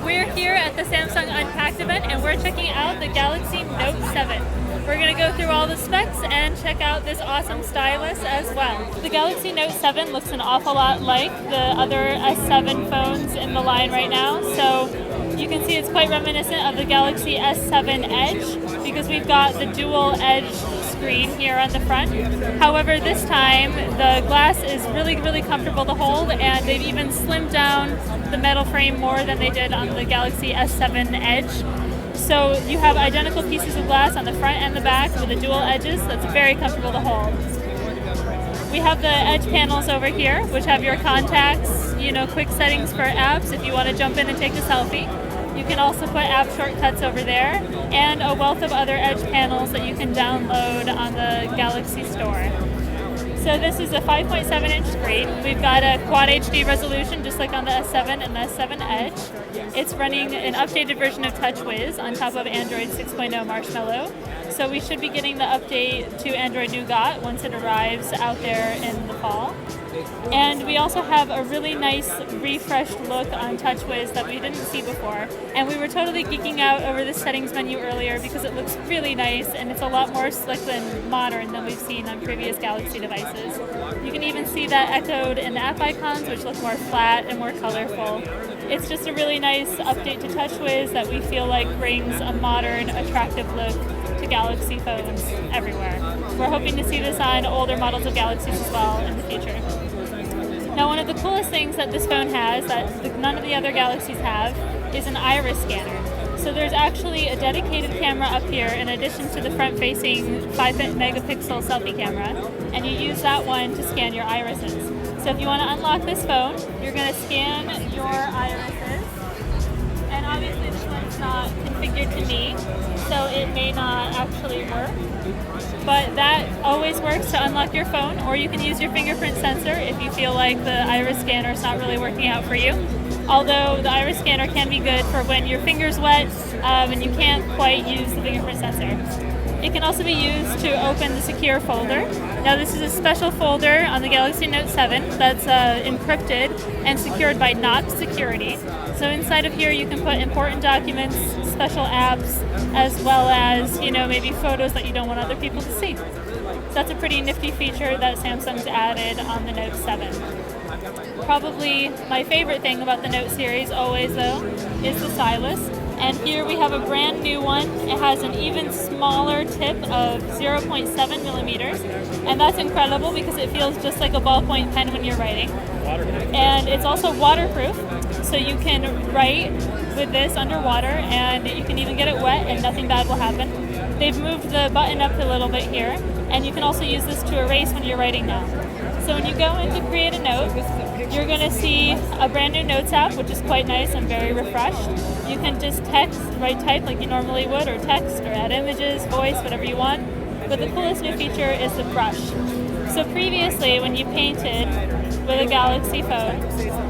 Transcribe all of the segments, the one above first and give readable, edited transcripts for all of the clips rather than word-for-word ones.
We're here at the Samsung Unpacked event and we're checking out the Galaxy Note 7. We're going to go through all the specs and check out this awesome stylus as well. The Galaxy Note 7 looks an awful lot like the other S7 phones in the line right now, so you can see it's quite reminiscent of the Galaxy S7 Edge because we've got the dual edge screen here on the front. However, this time the glass is really comfortable to hold, and they've even slimmed down the metal frame more than they did on the Galaxy S7 Edge. So you have identical pieces of glass on the front and the back with the dual edges. That's very comfortable to hold. We have the edge panels over here, which have your contacts, quick settings for apps if you want to jump in and take a selfie. You can also put app shortcuts over there, and a wealth of other edge panels that you can download on the Galaxy Store. So this is a 5.7-inch screen. We've got a Quad HD resolution just like on the S7 and the S7 Edge. It's running an updated version of TouchWiz on top of Android 6.0 Marshmallow. So we should be getting the update to Android Nougat once it arrives out there in the fall. And we also have a really nice refreshed look on TouchWiz that we didn't see before. And we were totally geeking out over the settings menu earlier because it looks really nice and it's a lot more slick and modern than we've seen on previous Galaxy devices. You can even see that echoed in the app icons, which look more flat and more colorful. It's just a really nice update to TouchWiz that we feel like brings a modern, attractive look to Galaxy phones everywhere. We're hoping to see this on older models of Galaxies as well in the future. Now, one of the coolest things that this phone has that none of the other Galaxies have is an iris scanner. So there's actually a dedicated camera up here in addition to the front-facing 5-megapixel selfie camera, and you use that one to scan your irises. So if you want to unlock this phone, you're going to scan your irises, and obviously this one's not configured to me, so it may not actually work. But that always works to unlock your phone, or you can use your fingerprint sensor if you feel like the iris scanner is not really working out for you. Although the iris scanner can be good for when your finger's wet and you can't quite use the fingerprint sensor. It can also be used to open the secure folder. Now this is a special folder on the Galaxy Note 7 that's encrypted and secured by Knox Security. So inside of here you can put important documents, special apps, as well as, maybe photos that you don't want other people to see. So that's a pretty nifty feature that Samsung's added on the Note 7. Probably my favorite thing about the Note series always, though, is the stylus. And here we have a brand new one. It has an even smaller tip of 0.7 millimeters. And that's incredible because it feels just like a ballpoint pen when you're writing. And it's also waterproof, so you can write with this underwater and you can even get it wet and nothing bad will happen. They've moved the button up a little bit here, and you can also use this to erase when you're writing now. So when you go in to create a note, you're going to see a brand new Notes app, which is quite nice and very refreshed. You can just type like you normally would, or text, or add images, voice, whatever you want. But the coolest new feature is the brush. So previously, when you painted with a Galaxy phone,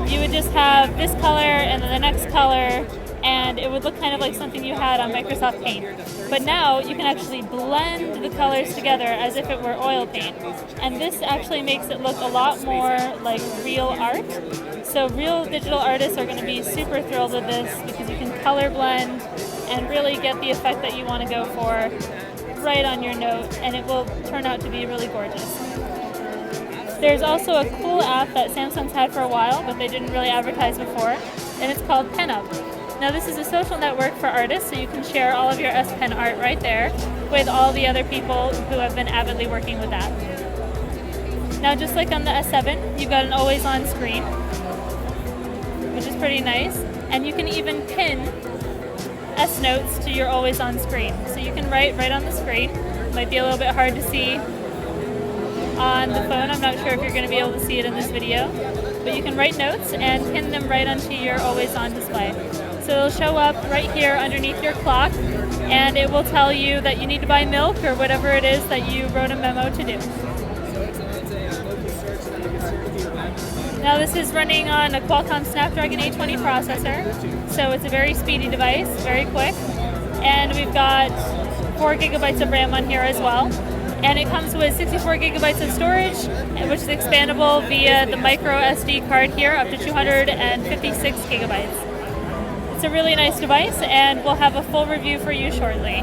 you would just have this color and then the next color, and it would look kind of like something you had on Microsoft Paint. But now you can actually blend the colors together as if it were oil paint. And this actually makes it look a lot more like real art. So real digital artists are going to be super thrilled with this because you can color blend and really get the effect that you want to go for right on your note, and it will turn out to be really gorgeous. There's also a cool app that Samsung's had for a while, but they didn't really advertise before, and it's called Pinup. Now this is a social network for artists, so you can share all of your S Pen art right there with all the other people who have been avidly working with that. Now just like on the S7, you've got an always-on screen, which is pretty nice, and you can even pin S Notes to your always-on screen. So you can write right on the screen. Might be a little bit hard to see on the phone. I'm not sure if you're going to be able to see it in this video, but you can write notes and pin them right onto your always-on display. So it'll show up right here underneath your clock, and it will tell you that you need to buy milk or whatever it is that you wrote a memo to do. Now this is running on a Qualcomm Snapdragon 820 processor, so it's a very speedy device, very quick, and we've got 4 gigabytes of RAM on here as well. And it comes with 64 gigabytes of storage, which is expandable via the micro SD card here up to 256 gigabytes. It's a really nice device, and we'll have a full review for you shortly.